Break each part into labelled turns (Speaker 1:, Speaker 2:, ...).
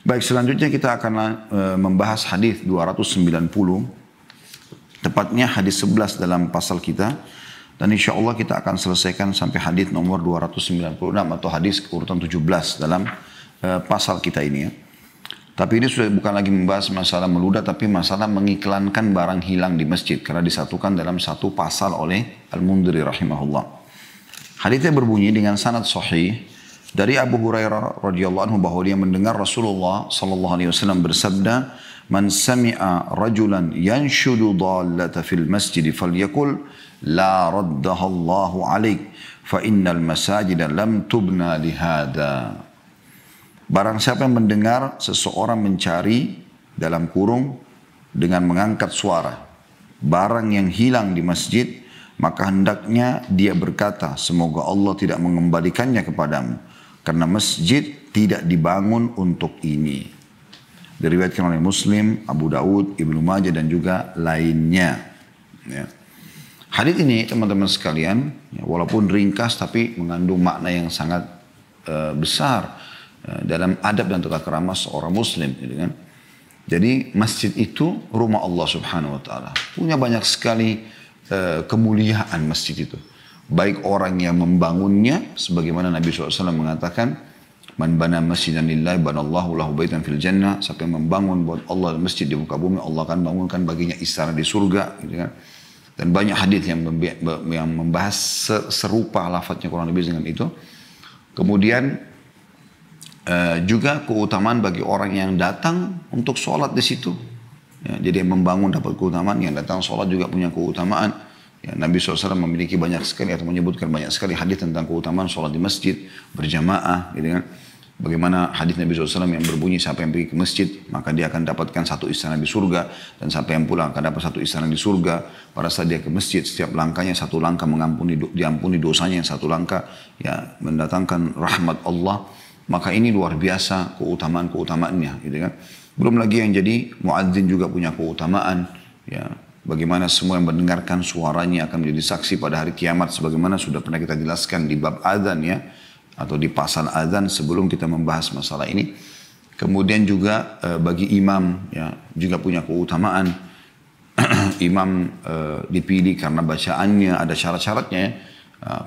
Speaker 1: Baik, selanjutnya kita akan membahas hadis 290, tepatnya hadis 11 dalam pasal kita. Dan insya Allah kita akan selesaikan sampai hadis nomor 296 atau hadis urutan 17 dalam pasal kita ini ya. Tapi ini sudah bukan lagi membahas masalah meludah, tapi masalah mengiklankan barang hilang di masjid. Karena disatukan dalam satu pasal oleh Al-Mundhiri rahimahullah. Hadisnya berbunyi dengan sanad sahih dari Abu Hurairah radhiyallahu anhu bahwa dia mendengar Rasulullah sallallahu alaihi wasallam bersabda, "Man sami'a rajulan yanshudu dhallata fil masjid falyaqul la raddaha Allahu 'alaik fa innal masajida lam tubna lihada." Barang siapa yang mendengar seseorang mencari dalam kurung dengan mengangkat suara barang yang hilang di masjid, maka hendaknya dia berkata, semoga Allah tidak mengembalikannya kepadamu, karena masjid tidak dibangun untuk ini. Diriwayatkan oleh Muslim, Abu Daud, Ibnu Majah dan juga lainnya. Ya. Hadis ini teman-teman sekalian, ya, walaupun ringkas tapi mengandung makna yang sangat besar dalam adab dan tata krama seorang Muslim. Gitu kan. Jadi masjid itu rumah Allah Subhanahu Wa Taala. Punya banyak sekali kemuliaan masjid itu. Baik orang yang membangunnya, sebagaimana Nabi SAW mengatakan, man bana masjidan lillahi banallahu lahu baitan fil jannah. Siapa yang membangun buat Allah masjid di muka bumi, Allah akan bangunkan baginya istana di surga. Gitu kan. Dan banyak hadis yang membahas serupa lafadznya kurang lebih dengan itu. Kemudian juga keutamaan bagi orang yang datang untuk sholat di situ. Ya, jadi yang membangun dapat keutamaan, yang datang sholat juga punya keutamaan. Ya, Nabi SAW memiliki banyak sekali atau menyebutkan banyak sekali hadis tentang keutamaan sholat di masjid berjamaah, gitu kan. Bagaimana hadis Nabi SAW yang berbunyi, siapa yang pergi ke masjid maka dia akan dapatkan satu istana di surga, dan siapa yang pulang akan dapat satu istana di surga. Pada saat dia ke masjid, setiap langkahnya satu langkah diampuni dosanya, yang satu langkah ya mendatangkan rahmat Allah. Maka ini luar biasa keutamaannya, gitu kan. Belum lagi yang jadi muadzin juga punya keutamaan, ya. Bagaimana semua yang mendengarkan suaranya akan menjadi saksi pada hari kiamat, sebagaimana sudah pernah kita jelaskan di bab adzan ya, atau di pasal adzan sebelum kita membahas masalah ini. Kemudian juga bagi imam ya juga punya keutamaan. Imam dipilih karena bacaannya ada syarat-syaratnya ya.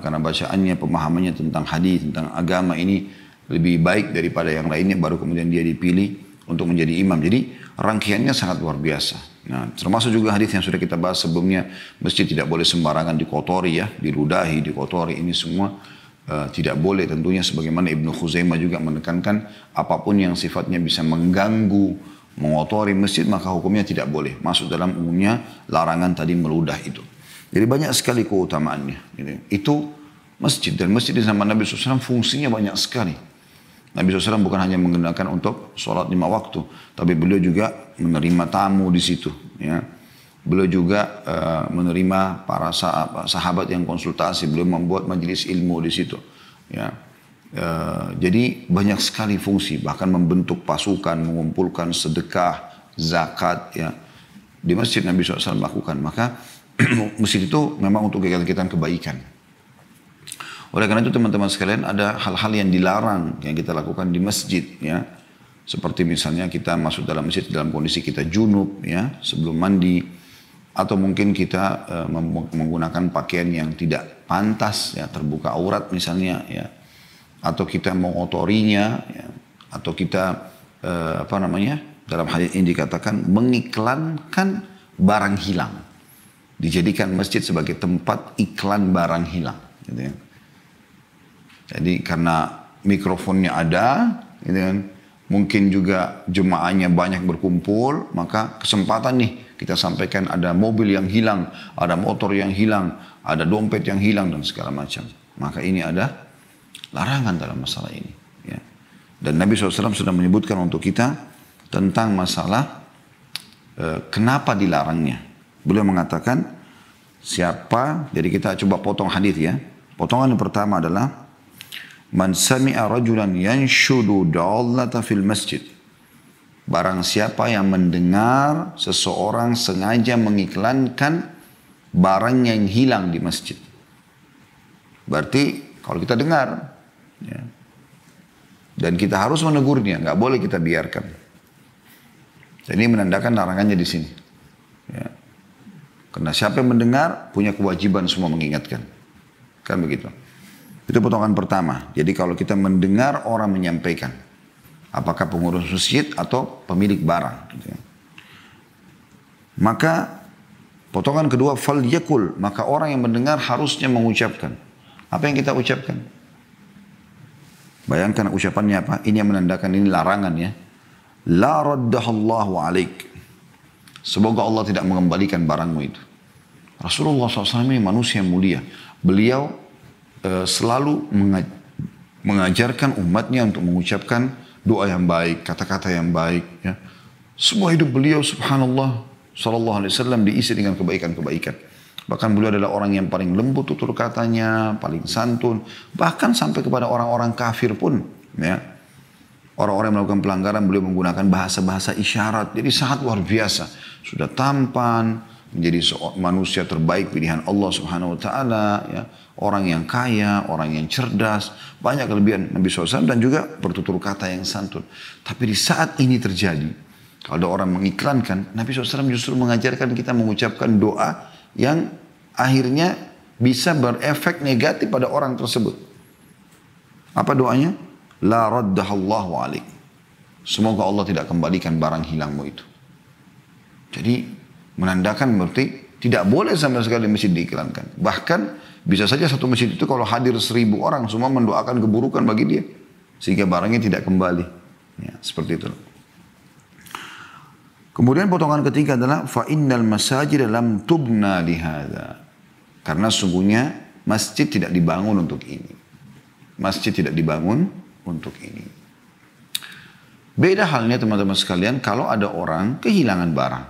Speaker 1: Karena bacaannya, pemahamannya tentang hadis, tentang agama ini lebih baik daripada yang lainnya, baru kemudian dia dipilih untuk menjadi imam. Jadi rangkaiannya sangat luar biasa. Nah, termasuk juga hadis yang sudah kita bahas sebelumnya, masjid tidak boleh sembarangan dikotori ya, diludahi, dikotori, ini semua tidak boleh tentunya, sebagaimana Ibnu Khuzaimah juga menekankan apapun yang sifatnya bisa mengganggu, mengotori masjid maka hukumnya tidak boleh, masuk dalam umumnya larangan tadi meludah itu. Jadi banyak sekali keutamaannya. Itu masjid, dan masjid di zaman Nabi SAW fungsinya banyak sekali. Nabi SAW bukan hanya menggunakan untuk sholat 5 waktu, tapi beliau juga menerima tamu di situ. Ya. Beliau juga menerima para sahabat yang konsultasi. Beliau membuat majelis ilmu di situ. Ya. Jadi banyak sekali fungsi, bahkan membentuk pasukan, mengumpulkan sedekah, zakat. Ya. Di masjid Nabi SAW lakukan. Maka masjid itu memang untuk kegiatan kebaikan. Oleh karena itu teman-teman sekalian, ada hal-hal yang dilarang yang kita lakukan di masjid ya. Seperti misalnya kita masuk dalam masjid dalam kondisi kita junub ya, sebelum mandi, atau mungkin kita menggunakan pakaian yang tidak pantas ya, terbuka aurat misalnya ya, atau kita mengotorinya ya, atau kita dalam hal ini dikatakan mengiklankan barang hilang, dijadikan masjid sebagai tempat iklan barang hilang gitu ya. Jadi karena mikrofonnya ada, gitu kan, mungkin juga jemaahnya banyak berkumpul, maka kesempatan nih kita sampaikan ada mobil yang hilang, ada motor yang hilang, ada dompet yang hilang dan segala macam. Maka ini ada larangan dalam masalah ini. Ya. Dan Nabi SAW sudah menyebutkan untuk kita tentang masalah kenapa dilarangnya. Beliau mengatakan siapa, jadi kita coba potong hadis ya. Potongan yang pertama adalah man sami'a rajulan yanshudu dallata fil masjid. Barang siapa yang mendengar seseorang sengaja mengiklankan barang yang hilang di masjid. Berarti kalau kita dengar ya, Dan kita harus menegurnya, nggak boleh kita biarkan. Jadi ini menandakan larangannya di sini. Ya. Karena siapa yang mendengar punya kewajiban semua mengingatkan. Kan begitu. Itu potongan pertama. Jadi kalau kita mendengar orang menyampaikan, apakah pengurus masjid atau pemilik barang. Gitu ya. Maka potongan kedua, fal yakul, maka orang yang mendengar harusnya mengucapkan. Apa yang kita ucapkan? Bayangkan ucapannya apa? Ini yang menandakan ini larangan ya. La raddahallahu alaik. Semoga Allah tidak mengembalikan barangmu itu. Rasulullah SAW ini manusia yang mulia. Beliau selalu mengajarkan umatnya untuk mengucapkan doa yang baik, kata-kata yang baik. Ya. Semua hidup beliau subhanallah sallallahu alaihi wasallam diisi dengan kebaikan-kebaikan. Bahkan beliau adalah orang yang paling lembut tutur katanya, paling santun. Bahkan sampai kepada orang-orang kafir pun. Ya. Orang-orang yang melakukan pelanggaran beliau menggunakan bahasa-bahasa isyarat. Jadi sangat luar biasa. Sudah tampan, menjadi manusia terbaik pilihan Allah subhanahu wa ta'ala. Ya. Orang yang kaya, orang yang cerdas. Banyak kelebihan Nabi SAW dan juga bertutur kata yang santun. Tapi di saat ini terjadi, kalau ada orang mengiklankan, Nabi SAW justru mengajarkan kita mengucapkan doa yang akhirnya bisa berefek negatif pada orang tersebut. Apa doanya? La raddahallahu alaik. Semoga Allah tidak kembalikan barang hilangmu itu. Jadi menandakan berarti tidak boleh sama sekali masjid diiklankan. Bahkan bisa saja satu masjid itu kalau hadir 1000 orang semua mendoakan keburukan bagi dia. Sehingga barangnya tidak kembali. Ya, seperti itu. Kemudian potongan ketiga adalah fa innal masajid lam tubna lihada. Karena sungguhnya masjid tidak dibangun untuk ini. Masjid tidak dibangun untuk ini. Beda halnya teman-teman sekalian kalau ada orang kehilangan barang.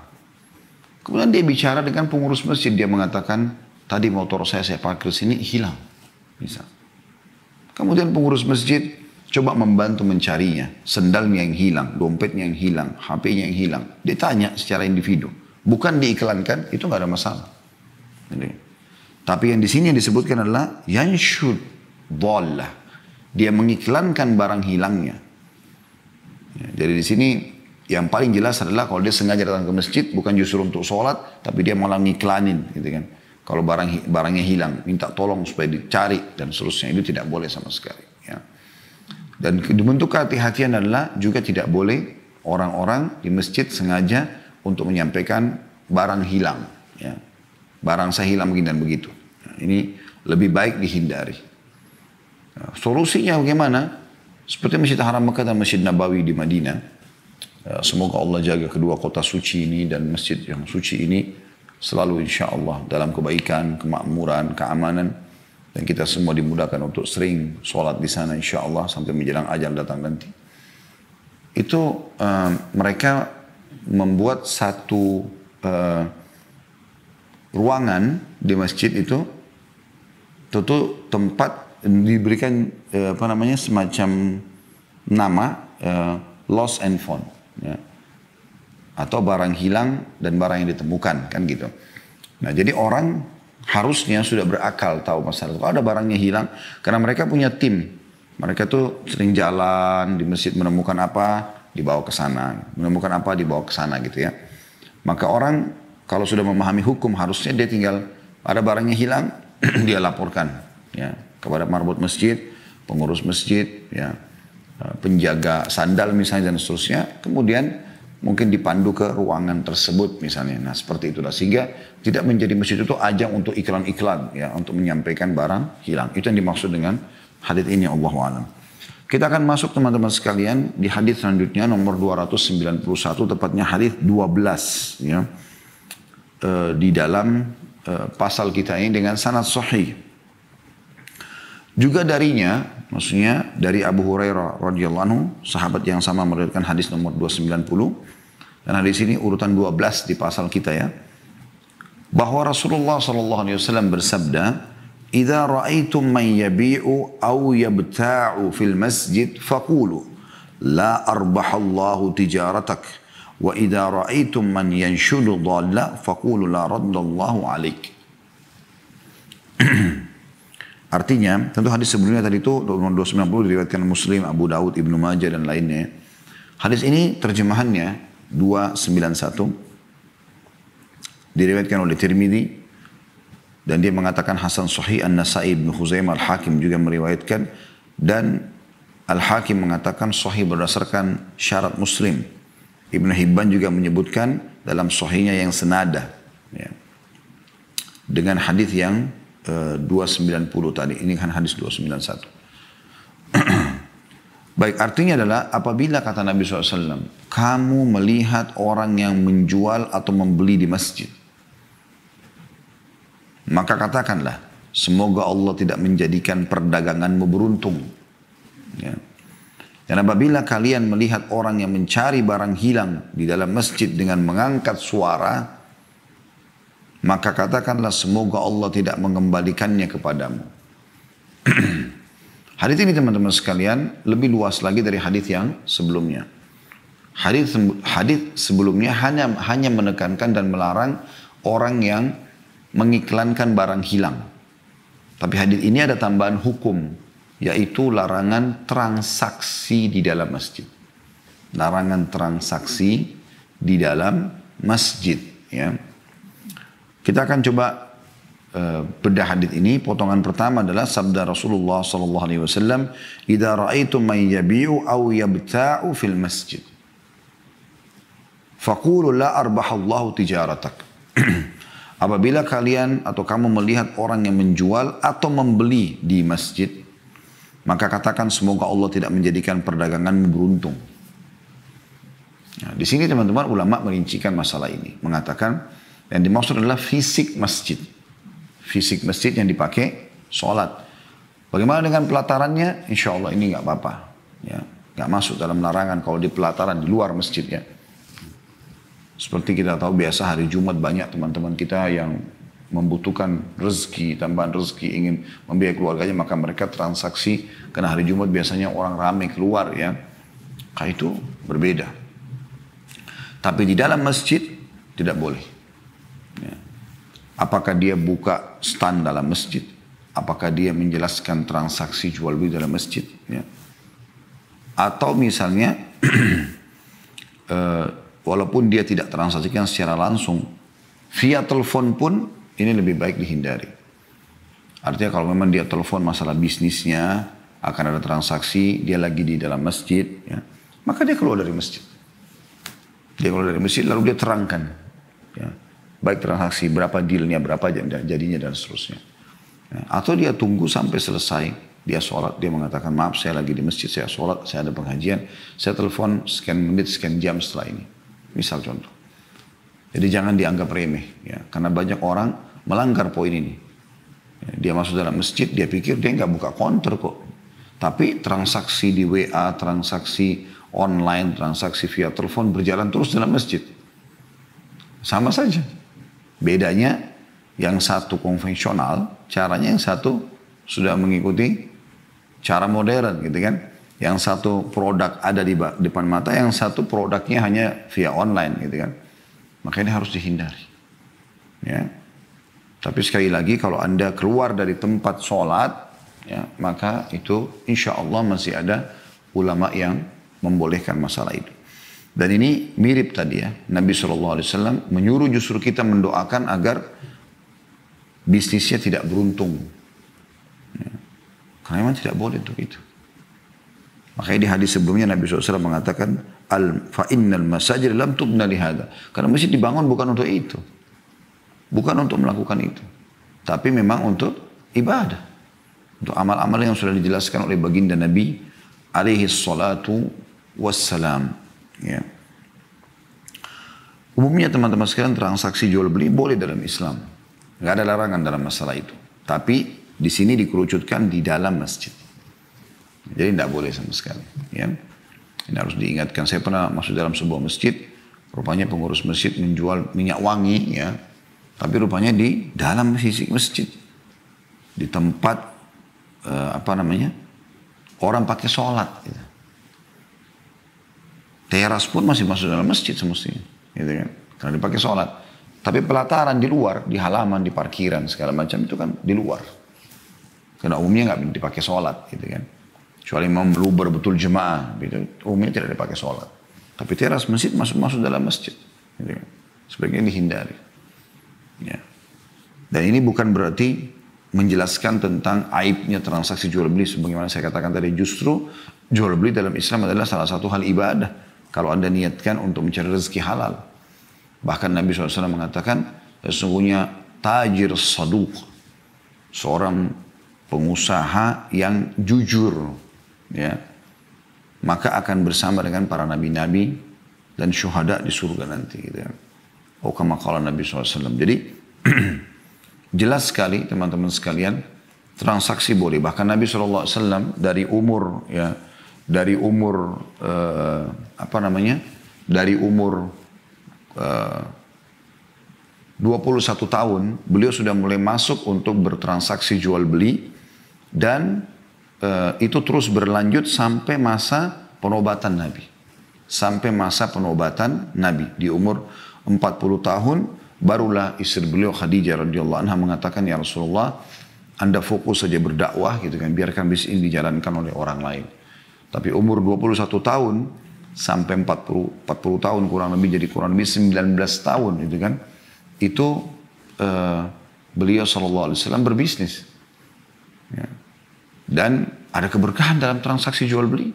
Speaker 1: Kemudian dia bicara dengan pengurus masjid, dia mengatakan, tadi motor saya parkir sini hilang. Misal. Kemudian pengurus masjid coba membantu mencarinya. Sendalnya yang hilang, dompetnya yang hilang, HP-nya yang hilang. Dia tanya secara individu. Bukan diiklankan, itu nggak ada masalah. Jadi, tapi yang di sini yang disebutkan adalah yanshud dhallah. Dia mengiklankan barang hilangnya. Ya, jadi di sini yang paling jelas adalah kalau dia sengaja datang ke masjid bukan justru untuk sholat, tapi dia malah ngiklanin, gitu kan. Kalau barangnya hilang, minta tolong supaya dicari dan seterusnya, itu tidak boleh sama sekali. Ya. Dan bentuk kehati-hatian adalah juga tidak boleh orang-orang di masjid sengaja untuk menyampaikan barang hilang. Ya. Barang saya hilang begini dan begitu. Nah, ini lebih baik dihindari. Nah, solusinya bagaimana? Seperti Masjid Haram Mekah dan Masjid Nabawi di Madinah. Semoga Allah jaga kedua kota suci ini dan masjid yang suci ini selalu insya Allah dalam kebaikan, kemakmuran, keamanan. Dan kita semua dimudahkan untuk sering sholat di sana insya Allah sampai menjelang ajal datang nanti. Itu mereka membuat satu ruangan di masjid itu tempat diberikan semacam nama lost and found, ya. Atau barang hilang dan barang yang ditemukan, kan gitu. Nah jadi orang harusnya sudah berakal tahu masalah. Kalau ada barangnya hilang, karena mereka punya tim, mereka tuh sering jalan di masjid menemukan apa dibawa ke sana, menemukan apa dibawa ke sana gitu ya. Maka orang kalau sudah memahami hukum harusnya dia tinggal ada barangnya hilang dia laporkan ya kepada marbot masjid, pengurus masjid, ya penjaga sandal misalnya dan seterusnya. Kemudian mungkin dipandu ke ruangan tersebut misalnya. Nah seperti itulah sehingga tidak menjadi masjid itu ajang untuk iklan-iklan ya untuk menyampaikan barang hilang. Itu yang dimaksud dengan hadits ini, Allahu a'lam. Kita akan masuk teman-teman sekalian di hadits selanjutnya nomor 291 tepatnya hadits 12 ya. Di dalam pasal kita ini dengan sanad sahih. Juga darinya, maksudnya dari Abu Hurairah radhiyallahu anhu, sahabat yang sama meriwayatkan hadis nomor 290. Dan hadis ini urutan 12 di pasal kita ya. Bahwa Rasulullah sallallahu alaihi wasallam bersabda, "Idza ra'aitum man yabi'u aw yabta'u fil masjid faqulu la arbahallahu tijaratak wa idza ra'aitum man yanshudu dhalla faqulu la raddallahu 'alaik." Artinya, tentu hadis sebelumnya tadi itu nomor 290 diriwayatkan Muslim, Abu Daud, Ibnu Majah dan lainnya. Hadis ini terjemahannya 291 diriwayatkan oleh Tirmidzi dan dia mengatakan Hasan Sahih. An-Nasai, Ibnu Khuzaimah, Al-Hakim juga meriwayatkan dan Al-Hakim mengatakan sahih berdasarkan syarat Muslim. Ibnu Hibban juga menyebutkan dalam sahihnya yang senada ya, dengan hadis yang 290 tadi. Ini kan hadis 291. Baik, artinya adalah apabila kata Nabi SAW, kamu melihat orang yang menjual atau membeli di masjid, maka katakanlah, semoga Allah tidak menjadikan perdaganganmu beruntung. Ya. Dan apabila kalian melihat orang yang mencari barang hilang di dalam masjid dengan mengangkat suara, maka katakanlah semoga Allah tidak mengembalikannya kepadamu. Hadis ini teman-teman sekalian lebih luas lagi dari hadis yang sebelumnya. Hadis sebelumnya hanya menekankan dan melarang orang yang mengiklankan barang hilang. Tapi hadis ini ada tambahan hukum, yaitu larangan transaksi di dalam masjid. Larangan transaksi di dalam masjid. Ya. Kita akan coba bedah hadis ini. Potongan pertama adalah sabda Rasulullah SAW, "Idza ra'aitum man yabi'u aw yabta'u fil masjid, faqulu la arbahallahu tijaratak." Apabila kalian atau kamu melihat orang yang menjual atau membeli di masjid, maka katakan semoga Allah tidak menjadikan perdaganganmu beruntung. Nah, di sini teman-teman ulama merincikan masalah ini, mengatakan yang dimaksud adalah fisik masjid. Fisik masjid yang dipakai sholat. Bagaimana dengan pelatarannya? Insya Allah ini nggak apa-apa. Ya, nggak masuk dalam larangan kalau di pelataran di luar masjidnya. Seperti kita tahu biasa hari Jumat banyak teman-teman kita yang membutuhkan rezeki, tambahan rezeki, ingin membiayai keluarganya, maka mereka transaksi. Karena hari Jumat biasanya orang ramai keluar ya. Kayak itu berbeda. Tapi di dalam masjid tidak boleh. Ya. Apakah dia buka stand dalam masjid? Apakah dia menjelaskan transaksi jual beli dalam masjid? Ya. Atau misalnya walaupun dia tidak transaksikan secara langsung, via telepon pun ini lebih baik dihindari. Artinya kalau memang dia telepon masalah bisnisnya, akan ada transaksi, dia lagi di dalam masjid, ya, maka dia keluar dari masjid. Dia keluar dari masjid lalu dia terangkan. Ya. Baik transaksi, berapa dealnya, berapa jadinya dan seterusnya. Ya, atau dia tunggu sampai selesai, dia sholat, dia mengatakan maaf saya lagi di masjid, saya sholat, saya ada pengajian, saya telepon sekian menit, sekian jam setelah ini. Misal contoh. Jadi jangan dianggap remeh, ya, karena banyak orang melanggar poin ini. Ya, dia masuk dalam masjid, dia pikir dia nggak buka counter kok. Tapi transaksi di WA, transaksi online, transaksi via telepon berjalan terus dalam masjid. Sama saja. Bedanya yang satu konvensional, caranya yang satu sudah mengikuti cara modern gitu kan. Yang satu produk ada di depan mata, yang satu produknya hanya via online gitu kan. Makanya harus dihindari. Ya. Tapi sekali lagi kalau Anda keluar dari tempat sholat, ya, maka itu insya Allah masih ada ulama yang membolehkan masalah itu. Dan ini mirip tadi ya, Nabi SAW menyuruh justru kita mendoakan agar bisnisnya tidak beruntung. Ya. Karena memang tidak boleh untuk itu. Makanya di hadis sebelumnya Nabi SAW mengatakan, fa'innal masajid lam tubna lihada. Karena masjid dibangun bukan untuk itu. Bukan untuk melakukan itu. Tapi memang untuk ibadah. Untuk amal-amal yang sudah dijelaskan oleh baginda Nabi alaihi salatu wassalam. Ya. Umumnya teman-teman sekalian transaksi jual beli boleh dalam Islam. Nggak ada larangan dalam masalah itu. Tapi di sini dikerucutkan di dalam masjid. Jadi tidak boleh sama sekali. Ya. Ini harus diingatkan. Saya pernah masuk dalam sebuah masjid. Rupanya pengurus masjid menjual minyak wangi. Ya. Tapi rupanya di dalam sisi masjid. Di tempat orang pakai sholat. Gitu. Teras pun masih masuk dalam masjid semestinya. Gitu kan? Karena dipakai sholat. Tapi pelataran di luar, di halaman, di parkiran, segala macam itu kan di luar. Karena umumnya nggak dipakai sholat gitu kan. Kecuali memang meluber betul jemaah, gitu. Umumnya tidak dipakai sholat. Tapi teras masjid masuk dalam masjid. Gitu kan. Sebaiknya dihindari. Ya. Dan ini bukan berarti menjelaskan tentang aibnya transaksi jual beli. Sebagaimana saya katakan tadi, justru jual beli dalam Islam adalah salah satu hal ibadah. Kalau Anda niatkan untuk mencari rezeki halal. Bahkan Nabi SAW mengatakan, sesungguhnya tajir saduq, seorang pengusaha yang jujur, ya, maka akan bersama dengan para nabi-nabi dan syuhada di surga nanti. Gitu ya. Oh, kama qala Nabi SAW. Jadi jelas sekali teman-teman sekalian, transaksi boleh. Bahkan Nabi SAW dari umur, ya, dari umur dari umur 21 tahun, beliau sudah mulai masuk untuk bertransaksi jual beli, dan itu terus berlanjut sampai masa penobatan Nabi. Sampai masa penobatan Nabi. Di umur 40 tahun, barulah istri beliau Khadijah radhiyallahu anha mengatakan, ya Rasulullah, Anda fokus saja berdakwah gitu kan, biarkan bisnis ini dijalankan oleh orang lain. Tapi umur 21 tahun sampai 40 tahun kurang lebih, jadi kurang lebih 19 tahun gitu kan. Itu beliau SAW berbisnis. Ya. Dan ada keberkahan dalam transaksi jual beli.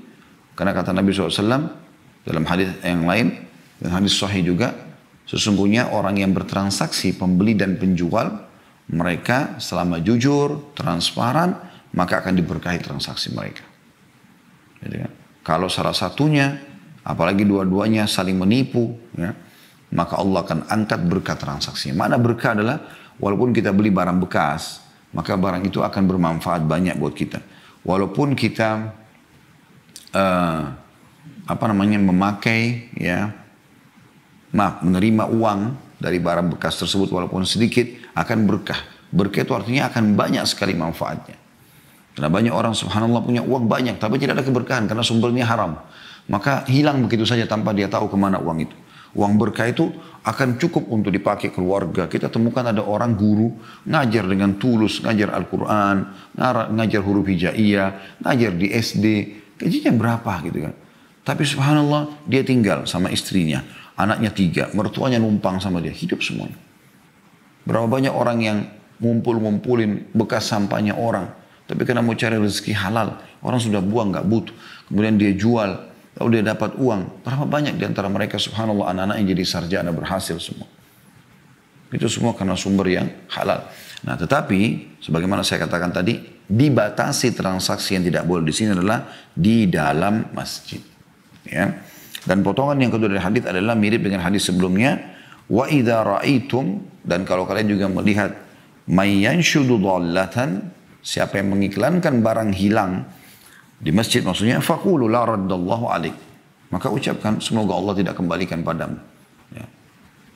Speaker 1: Karena kata Nabi SAW dalam hadis yang lain, dan hadis sahih juga, sesungguhnya orang yang bertransaksi, pembeli dan penjual, mereka selama jujur, transparan, maka akan diberkahi transaksi mereka. Jadi, kalau salah satunya, apalagi dua-duanya saling menipu, ya, maka Allah akan angkat berkah transaksinya. Mana berkah adalah, walaupun kita beli barang bekas, maka barang itu akan bermanfaat banyak buat kita. Walaupun kita memakai, ya, menerima uang dari barang bekas tersebut walaupun sedikit, akan berkah. Berkah itu artinya akan banyak sekali manfaatnya. Karena banyak orang subhanallah punya uang banyak, tapi tidak ada keberkahan karena sumbernya haram. Maka hilang begitu saja tanpa dia tahu kemana uang itu. Uang berkah itu akan cukup untuk dipakai keluarga. Kita temukan ada orang guru, ngajar dengan tulus, ngajar Al-Quran, ngajar huruf hijaiyah, ngajar di SD. Gajinya berapa gitu kan. Tapi subhanallah dia tinggal sama istrinya. Anaknya 3, mertuanya numpang sama dia. Hidup semuanya. Berapa banyak orang yang ngumpulin bekas sampahnya orang. Tapi karena mau cari rezeki halal, orang sudah buang, gak butuh. Kemudian dia jual. Lalu dia dapat uang. Berapa banyak di antara mereka subhanallah anak-anak yang jadi sarjana berhasil semua. Itu semua karena sumber yang halal. Nah tetapi sebagaimana saya katakan tadi, dibatasi transaksi yang tidak boleh di sini adalah di dalam masjid. Ya. Dan potongan yang kedua dari hadis adalah mirip dengan hadis sebelumnya. Wa idza ra'aitum, dan kalau kalian juga melihat may yanshudu dhallatan, siapa yang mengiklankan barang hilang di masjid, maksudnya faqulu la raddallahu alaik, maka ucapkan semoga Allah tidak kembalikan padamu. Ya.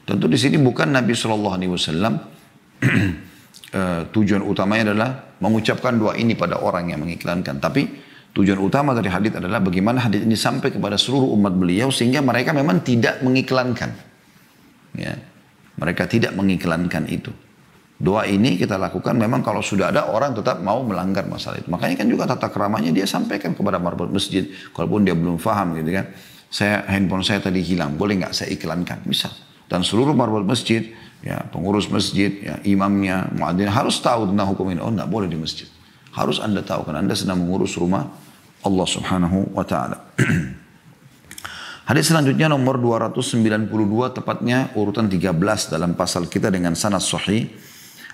Speaker 1: Tentu di sini bukan Nabi SAW tujuan utamanya adalah mengucapkan doa ini pada orang yang mengiklankan, tapi tujuan utama dari hadis adalah bagaimana hadis ini sampai kepada seluruh umat beliau sehingga mereka memang tidak mengiklankan. Ya. Mereka tidak mengiklankan itu. Doa ini kita lakukan memang kalau sudah ada orang tetap mau melanggar masalah itu. Makanya kan juga tata keramanya dia sampaikan kepada marbot masjid. Kalaupun dia belum paham gitu kan. Handphone saya tadi hilang, boleh nggak saya iklankan? Bisa. Dan seluruh marbot masjid, ya pengurus masjid, ya imamnya, muadzin harus tahu tentang hukum ini. Oh nggak boleh di masjid. Harus Anda tahu kan Anda sedang mengurus rumah Allah Subhanahu wa Ta'ala. Hadis selanjutnya nomor 292, tepatnya urutan 13 dalam pasal kita dengan sanad sahih.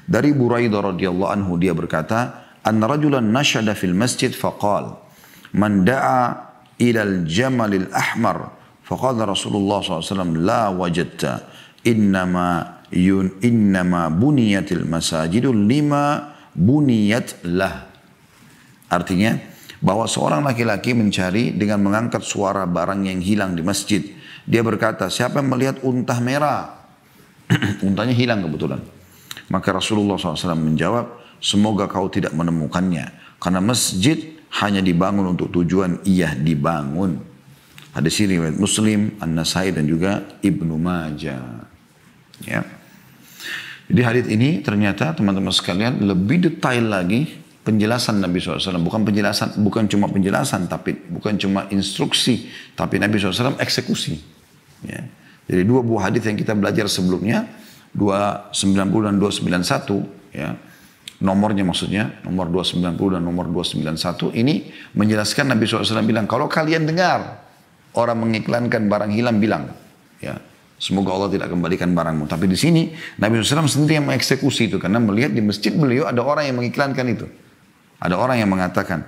Speaker 1: Dari Buraidah radhiyallahu anhu, dia berkata, "Anna rajulan nashada fil masjid faqal, man da'a ila al-jamal al-ahmar, faqala Rasulullah SAW, la wajadta, innama buniyatil masajidu lima buniyat lah." Artinya, bahwa seorang laki-laki mencari dengan mengangkat suara barang yang hilang di masjid. Dia berkata, siapa yang melihat unta merah? Untanya hilang kebetulan. Maka Rasulullah SAW menjawab, semoga kau tidak menemukannya. Karena masjid hanya dibangun untuk tujuan ia dibangun. Hadis ini riwayat Muslim, An-Nasai dan juga Ibnu Majah. Ya. Jadi hadis ini ternyata teman-teman sekalian lebih detail lagi penjelasan Nabi SAW. Bukan cuma penjelasan, tapi bukan cuma instruksi, tapi Nabi SAW eksekusi. Ya. Jadi dua buah hadis yang kita belajar sebelumnya, 290 dan 291, ya. Nomornya maksudnya, nomor 290 dan nomor 291, ini menjelaskan Nabi SAW bilang, kalau kalian dengar orang mengiklankan barang hilang, bilang, ya, semoga Allah tidak kembalikan barangmu. Tapi di sini Nabi SAW sendiri yang mengeksekusi itu, karena melihat di masjid beliau ada orang yang mengiklankan itu. Ada orang yang mengatakan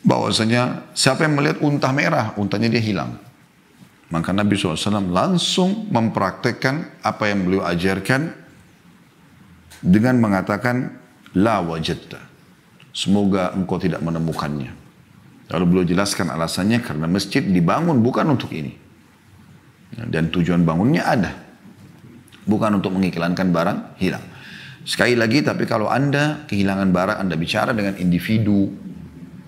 Speaker 1: bahwasanya siapa yang melihat unta merah, untanya dia hilang. Maka Nabi SAW langsung mempraktekkan apa yang beliau ajarkan dengan mengatakan la wajadta, semoga engkau tidak menemukannya. Lalu beliau jelaskan alasannya, karena masjid dibangun bukan untuk ini, dan tujuan bangunnya ada, bukan untuk mengiklankan barang hilang. Sekali lagi, tapi kalau Anda kehilangan barang, Anda bicara dengan individu,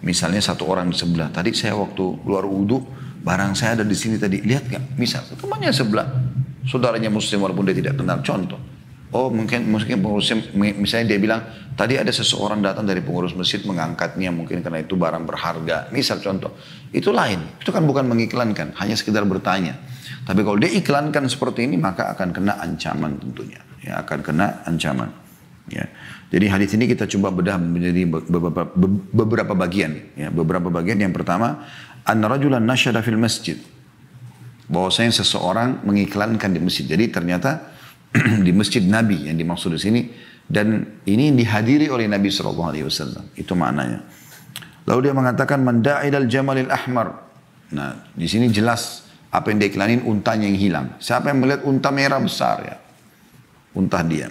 Speaker 1: misalnya satu orang di sebelah, tadi saya waktu keluar wudhu, barang saya ada di sini tadi, lihat gak? Misal, temannya sebelah, saudaranya muslim walaupun dia tidak kenal, contoh. Oh mungkin pengurus, misalnya dia bilang, tadi ada seseorang datang dari pengurus masjid mengangkatnya, mungkin karena itu barang berharga, misal contoh. Itu lain, itu kan bukan mengiklankan, hanya sekedar bertanya. Tapi kalau dia iklankan seperti ini, maka akan kena ancaman tentunya. Ya, akan kena ancaman. Ya. Jadi hadis ini kita coba bedah menjadi beberapa bagian. Ya, beberapa bagian. Yang pertama, anna rajulan nasyada fil masjid. Bahwasanya seseorang mengiklankan di masjid. Jadi ternyata di masjid Nabi yang dimaksud di sini, dan ini dihadiri oleh Nabi SAW. Itu maknanya. Lalu dia mengatakan man da'idal jamalil ahmar. Nah, di sini jelas apa yang diiklanin, untanya yang hilang. Siapa yang melihat unta merah besar, ya, unta dia.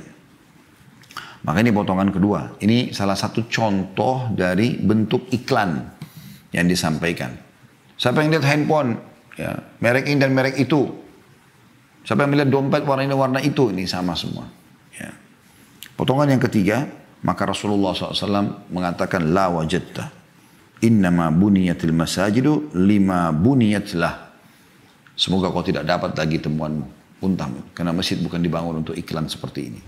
Speaker 1: Maka ini potongan kedua. Ini salah satu contoh dari bentuk iklan yang disampaikan. Siapa yang lihat handphone, ya, merek ini dan merek itu. Siapa yang melihat dompet warna ini warna itu, ini sama semua. Ya. Potongan yang ketiga, maka Rasulullah SAW mengatakan la wajadta. Innama buniyatil masajidu lima buniyatlah. Semoga kau tidak dapat lagi temuanmu, untamu. Karena masjid bukan dibangun untuk iklan seperti ini.